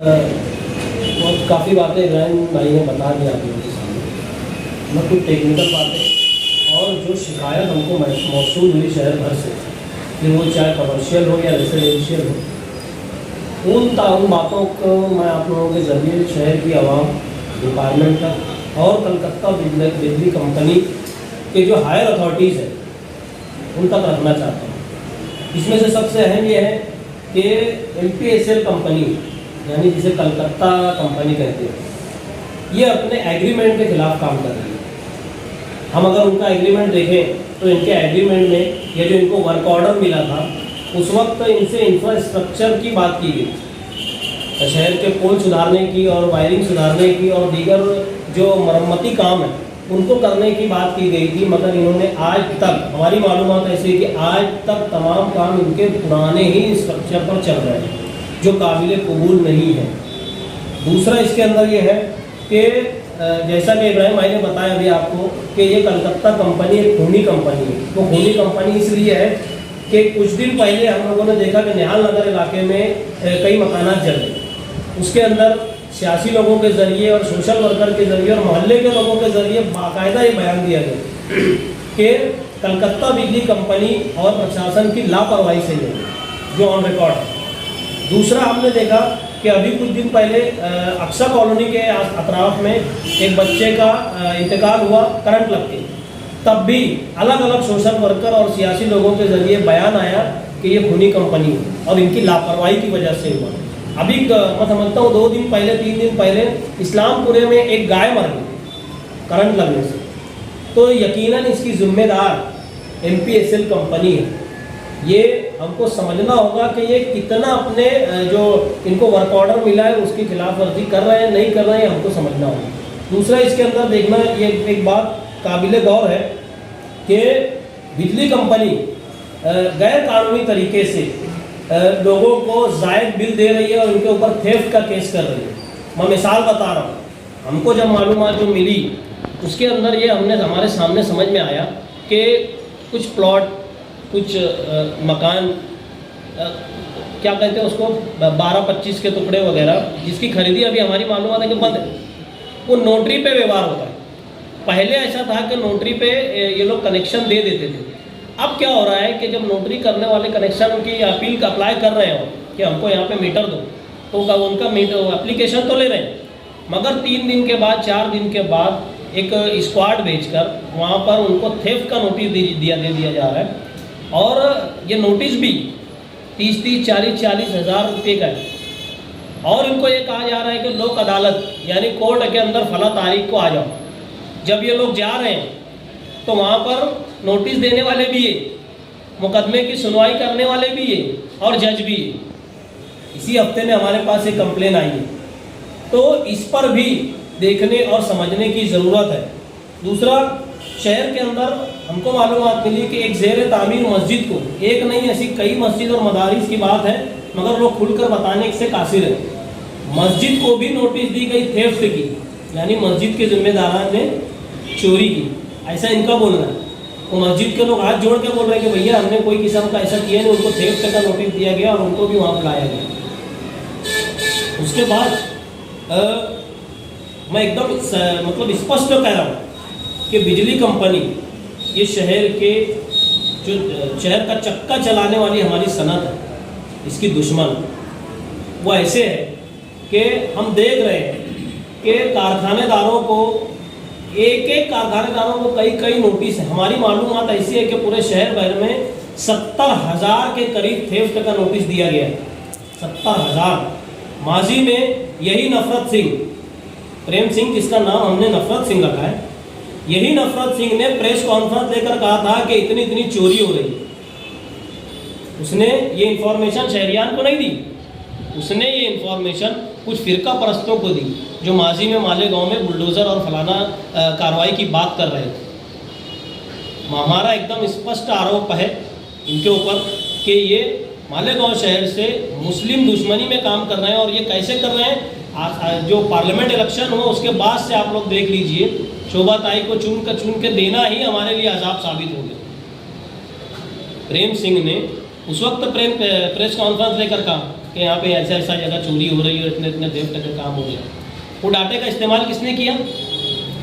बहुत काफ़ी बातें इब्राहिम भाई ने बता दिया आप लोगों के सामने, मैं कुछ टेक्निकल बातें और जो शिकायत हमको मौसूल हुई शहर भर से, कि वो चाहे कमर्शियल हो या रेजिडेंशियल हो, उन बातों को मैं आप लोगों के ज़रिए शहर की आवाम, डिपार्टमेंट तक और कलकत्ता बिजली कंपनी के जो हायर अथॉरिटीज़ हैं उन तक रखना चाहता हूँ। इसमें से सबसे अहम ये है कि MPSL कंपनी, यानी जिसे कलकत्ता कंपनी कहते हैं, ये अपने एग्रीमेंट के खिलाफ काम कर रही है। हम अगर उनका एग्रीमेंट देखें तो इनके एग्रीमेंट में ये जो इनको वर्क ऑर्डर मिला था, उस वक्त इनसे इंफ्रास्ट्रक्चर की बात की गई, तो शहर के पोल सुधारने की और वायरिंग सुधारने की और दीगर जो मरम्मती काम है उनको करने की बात की गई थी, मगर इन्होंने आज तक, हमारी मालूमात ऐसी है कि आज तक तमाम काम इनके पुराने ही स्ट्रक्चर पर चल रहे हैं, जो काबिल कबूल नहीं है। दूसरा इसके अंदर ये है कि जैसा कि इब्राहिम भाई ने बताया अभी आपको कि ये कलकत्ता कंपनी एक खूनी कंपनी है। वो खूनी कंपनी इसलिए है कि कुछ दिन पहले हम लोगों ने देखा कि निहाल नगर इलाके में कई मकानात जल गए। उसके अंदर सियासी लोगों के ज़रिए और सोशल वर्कर के ज़रिए और मोहल्ले के लोगों के ज़रिए बाकायदा ये बयान दिया गया कि कलकत्ता बिजली कंपनी और प्रशासन की लापरवाही से है, जो ऑन रिकॉर्ड है। दूसरा हमने देखा कि अभी कुछ दिन पहले अक्सा कॉलोनी के अतराफ में एक बच्चे का इंतकाल हुआ करंट लग के, तब भी अलग अलग सोशल वर्कर और सियासी लोगों के ज़रिए बयान आया कि ये खूनी कंपनी है और इनकी लापरवाही की वजह से हुआ। अभी मैं समझता हूँ 2 दिन पहले 3 दिन पहले इस्लामपुरे में एक गाय मर गई करंट लगने से, तो यकीनन इसकी जिम्मेदार MPSL कंपनी है। ये हमको समझना होगा कि ये कितना अपने जो इनको वर्क ऑर्डर मिला है उसकी खिलाफ वर्जी कर रहे हैं, नहीं कर रहे हैं, हमको समझना होगा। दूसरा इसके अंदर देखना, ये एक बात काबिल गौर है कि बिजली कंपनी गैर कानूनी तरीके से लोगों को जायद बिल दे रही है और उनके ऊपर थेफ्ट का केस कर रही है। मैं मिसाल बता रहा हूँ, हमको जब मालूमात जो मिली उसके अंदर ये हमारे सामने समझ में आया कि कुछ प्लॉट, कुछ मकान, क्या कहते हैं उसको, 12-25 के टुकड़े वगैरह, जिसकी खरीदी अभी हमारी मालूमात है कि बंद है, वो नोटरी पे व्यवहार होता है। पहले ऐसा था कि नोटरी पे ये लोग कनेक्शन दे देते थे। अब क्या हो रहा है कि जब नोटरी करने वाले कनेक्शन की अपील का अप्लाई कर रहे हो कि हमको यहाँ पे मीटर दो, तो उनका एप्लीकेशन तो ले रहे हैं, मगर 3 दिन के बाद 4 दिन के बाद एक स्क्वाड भेजकर वहाँ पर उनको थेफ्ट का नोटिस दे दिया जा रहा है। और ये नोटिस भी 30-30, 40-40 हज़ार रुपये का है। और इनको ये कहा जा रहा है कि लोक अदालत यानी कोर्ट के अंदर फला तारीख को आ जाओ। जब ये लोग जा रहे हैं तो वहाँ पर नोटिस देने वाले भी है, मुकदमे की सुनवाई करने वाले भी है और जज भी है। इसी हफ्ते में हमारे पास एक कंप्लेन आई है, तो इस पर भी देखने और समझने की ज़रूरत है। दूसरा, शहर के अंदर हमको मालूमात मिली कि एक ज़ेर तामीर मस्जिद को, एक नहीं ऐसी कई मस्जिद और मदारिस की बात है, मगर लोग खुलकर बताने से कासिर है, मस्जिद को भी नोटिस दी गई थेफ्ट की, यानी मस्जिद के जिम्मेदारान ने चोरी की, ऐसा इनका बोलना है। तो मस्जिद के लोग हाथ जोड़ के बोल रहे हैं कि भैया हमने कोई किस्म का ऐसा किया नहीं, उनको थेफ्ट का नोटिस दिया गया और उनको भी वहाँ बुलाया गया। उसके बाद मैं एकदम मतलब स्पष्ट कह रहा हूँ कि बिजली कंपनी ये शहर के जो शहर का चक्का चलाने वाली हमारी सनत है, इसकी दुश्मन वो ऐसे है कि हम देख रहे हैं कि कारखानेदारों को, एक कारखानेदारों को कई नोटिस है। हमारी मालूमात ऐसी है कि पूरे शहर भर में 70,000 के करीब थेफ्ट का नोटिस दिया गया है। 70,000। माजी में यही नफरत सिंह, प्रेम सिंह जिसका नाम हमने नफरत सिंह रखा है, यही नफरत सिंह ने प्रेस कॉन्फ्रेंस लेकर कहा था कि इतनी चोरी हो रही है। उसने ये इंफॉर्मेशन शहरियान को नहीं दी, उसने ये इंफॉर्मेशन कुछ फिरका परस्तों को दी जो माजी में मालेगांव में बुलडोज़र और फलाना कार्रवाई की बात कर रहे थे। हमारा एकदम स्पष्ट आरोप है इनके ऊपर कि ये मालेगांव शहर से मुस्लिम दुश्मनी में काम कर रहे हैं। और ये कैसे कर रहे हैं, जो पार्लियामेंट इलेक्शन हुआ उसके बाद से आप लोग देख लीजिए, शोभा ताई को चुन के देना ही हमारे लिए अजाब साबित हो गया। प्रेम सिंह ने उस वक्त प्रेस कॉन्फ्रेंस लेकर कहा कि यहाँ पे ऐसा ऐसा जगह चोरी हो रही है, इतने इतने देर तक काम हो गया। वो डाटे का इस्तेमाल किसने किया?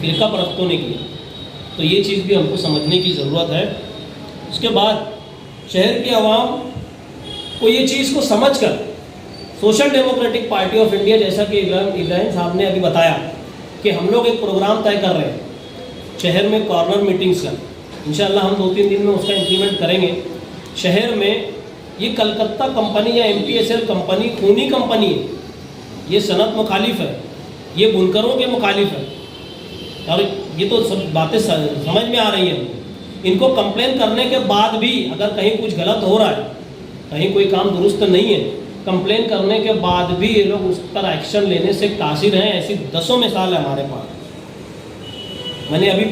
फिरका परस्तों ने किया। तो ये चीज़ भी हमको समझने की ज़रूरत है। उसके बाद शहर की आवाम को ये चीज़ को समझकर social democratic party of India, जैसा कि इब्राहिम साहब ने अभी बताया कि हम लोग एक प्रोग्राम तय कर रहे हैं शहर में कॉर्नर मीटिंग्स का। इंशाल्लाह हम 2-3 दिन में उसका इम्प्लीमेंट करेंगे। शहर में ये कलकत्ता कंपनी या MPSL कंपनी खूनी कंपनी है, ये सनत मुखालिफ है, ये बुनकरों के मुखालिफ है, और ये तो सब बातें समझ में आ रही हैं। इनको कंप्लेन करने के बाद भी अगर कहीं कुछ गलत हो रहा है, कहीं कोई काम दुरुस्त नहीं है, कंप्लेन करने के बाद भी ये लोग उस पर एक्शन लेने से कासिर हैं। ऐसी दसों मिसाल है हमारे पास। मैंने अभी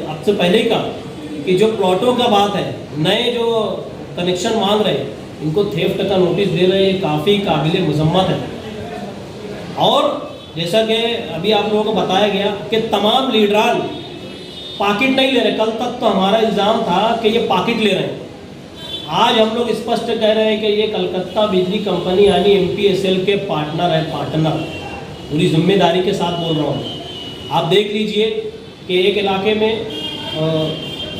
आपसे पहले ही कहा कि जो प्लॉटों का बात है, नए जो कनेक्शन मांग रहे हैं, इनको थेफ्ट का नोटिस दे रहे हैं, काफ़ी काबिल मजम्मत है। और जैसा कि अभी आप लोगों को बताया गया कि तमाम लीडरान पाकिट नहीं ले रहे। कल तक तो हमारा इल्ज़ाम था कि ये पाकिट ले रहे हैं। आज हम लोग स्पष्ट कह रहे हैं कि ये कलकत्ता बिजली कंपनी यानी MPSL के पार्टनर है, पार्टनर। पूरी जिम्मेदारी के साथ बोल रहा हूँ। आप देख लीजिए कि एक इलाके में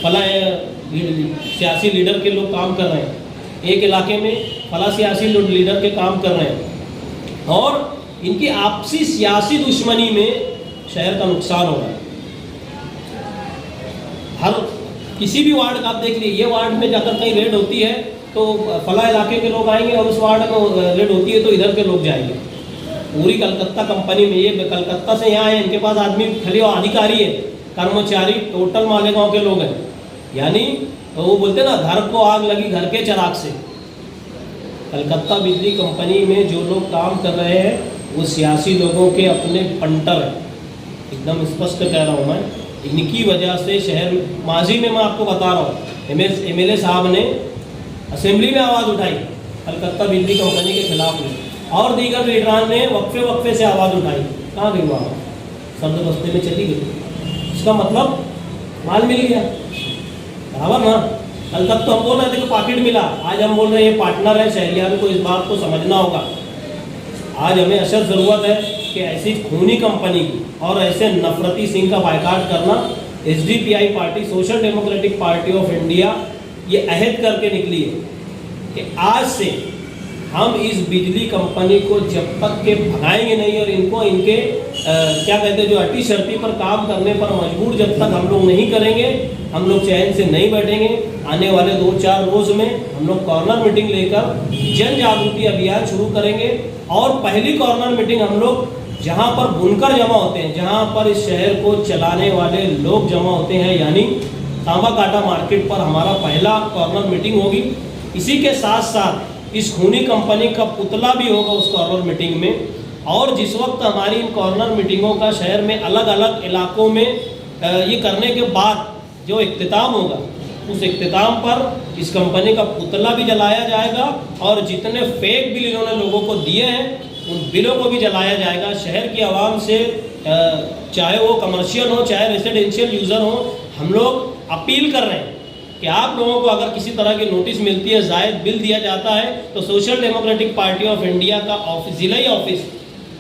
फला सियासी लीडर के लोग काम कर रहे हैं, एक इलाके में फला सियासी लीडर के काम कर रहे हैं, और इनकी आपसी सियासी दुश्मनी में शहर का नुकसान हो रहा है। हर किसी भी वार्ड का आप देख लीजिए, ये वार्ड में जाकर कहीं रेड होती है तो फला इलाके के लोग आएंगे, और उस वार्ड में रेड होती है तो इधर के लोग जाएंगे। पूरी कलकत्ता कंपनी में, ये कलकत्ता से यहाँ है, इनके पास आदमी खाली अधिकारी है, कर्मचारी टोटल मालेगांव के लोग हैं। यानी तो वो बोलते ना, घर को आग लगी घर के चिराग से। कलकत्ता बिजली कंपनी में जो लोग काम कर रहे हैं वो सियासी लोगों के अपने पंटर हैं, एकदम स्पष्ट कह रहा हूँ मैं। इनकी वजह से शहर माजी में, मैं आपको बता रहा हूँ, MLA साहब ने असेंबली में आवाज़ उठाई कलकत्ता बिजली कंपनी के खिलाफ में, और दीगर लीडरान ने वक्फे से आवाज़ उठाई। कहाँ गई वहाँ? सर्द बस्ते में चली गई। इसका मतलब माल मिल गया, बराबर ना। कल तक तो हम बोल रहे थे कि पाकिट मिला, आज हम बोल रहे हैं ये पार्टनर है। शहरियान को इस बात को समझना होगा। आज हमें अशद ज़रूरत है कि ऐसी खूनी कंपनी की और ऐसे नफरती सिंह का बायकाट करना। SDPI party, social democratic party of India, ये अहद करके निकली है कि आज से हम इस बिजली कंपनी को जब तक के भगाएंगे नहीं, और इनको इनके क्या कहते हैं जो अटी शर्ती पर काम करने पर मजबूर जब तक हम लोग नहीं करेंगे, हम लोग चैन से नहीं बैठेंगे। आने वाले 2-4 रोज़ में हम लोग कॉर्नर मीटिंग लेकर जन जागृति अभियान शुरू करेंगे। और पहली कॉर्नर मीटिंग हम लोग जहां पर बुनकर जमा होते हैं, जहां पर इस शहर को चलाने वाले लोग जमा होते हैं, यानी तांबा काटा मार्केट पर हमारा पहला कॉर्नर मीटिंग होगी। इसी के साथ साथ इस खूनी कंपनी का पुतला भी होगा उस कॉर्नर मीटिंग में। और जिस वक्त हमारी इन कॉर्नर मीटिंगों का शहर में अलग अलग इलाकों में ये करने के बाद जो इख्तिताम होगा, उस इख्तिताम पर इस कंपनी का पुतला भी जलाया जाएगा, और जितने फेक बिल इन्होंने लोगों को दिए हैं उन बिलों को भी जलाया जाएगा। शहर की आवाम से, चाहे वो कमर्शियल हो चाहे रेसिडेंशियल यूज़र हो, हम लोग अपील कर रहे हैं कि आप लोगों को अगर किसी तरह की नोटिस मिलती है, जायद बिल दिया जाता है, तो social democratic party of India का ऑफिस, ज़िलाई ऑफिस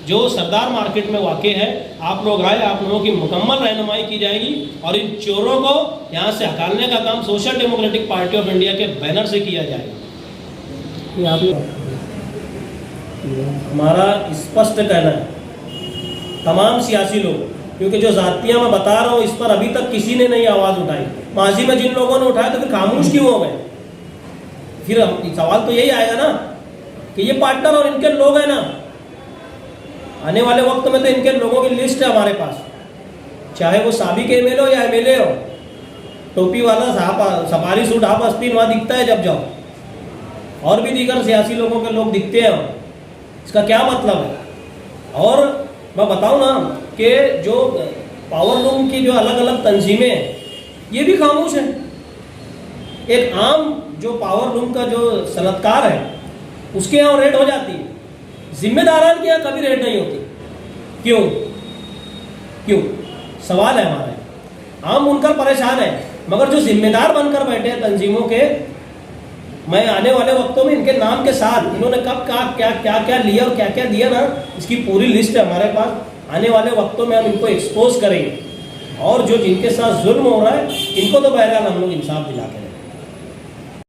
जो सरदार मार्केट में वाक़ है, आप लोग आए, आप लोगों की मुकम्मल रहनुमाई की जाएगी, और इन चोरों को यहाँ से हटाने का काम social democratic party of India के बैनर से किया जाएगा। हमारा स्पष्ट कहना है तमाम सियासी लोग, क्योंकि जो जातियाँ मैं बता रहा हूँ इस पर अभी तक किसी ने नहीं आवाज़ उठाई। माजी में जिन लोगों ने उठाया तो फिर खामोश क्यों हो गए? फिर सवाल तो यही आएगा ना कि ये पार्टनर और इनके लोग हैं ना। आने वाले वक्त में तो इनके लोगों की लिस्ट है हमारे पास, चाहे वो साबिक MLA हो या MLA हो। टोपी वाला सफारी सूट आप आस्तीन वहाँ दिखता है जब जाओ, और भी दीगर सियासी लोगों के लोग दिखते हैं। इसका क्या मतलब है? और मैं बताऊं ना कि जो पावर लूम की जो अलग अलग तंजीमें हैं ये भी खामोश है। एक आम जो पावर लूम का जो सनतकार है उसके यहाँ रेड हो जाती है, जिम्मेदारान के यहाँ कभी रेड नहीं होती। क्यों? सवाल है हमारा। आम बुनकर परेशान है, मगर जो जिम्मेदार बनकर बैठे हैं तंजीमों के, मैं आने वाले वक्तों में इनके नाम के साथ इन्होंने कब कहा क्या क्या क्या लिया और क्या क्या दिया ना, इसकी पूरी लिस्ट है हमारे पास। आने वाले वक्तों में हम इनको एक्सपोज करेंगे और जो जिनके साथ जुल्म हो रहा है इनको तो बहरहाल हम लोग इंसाफ दिला के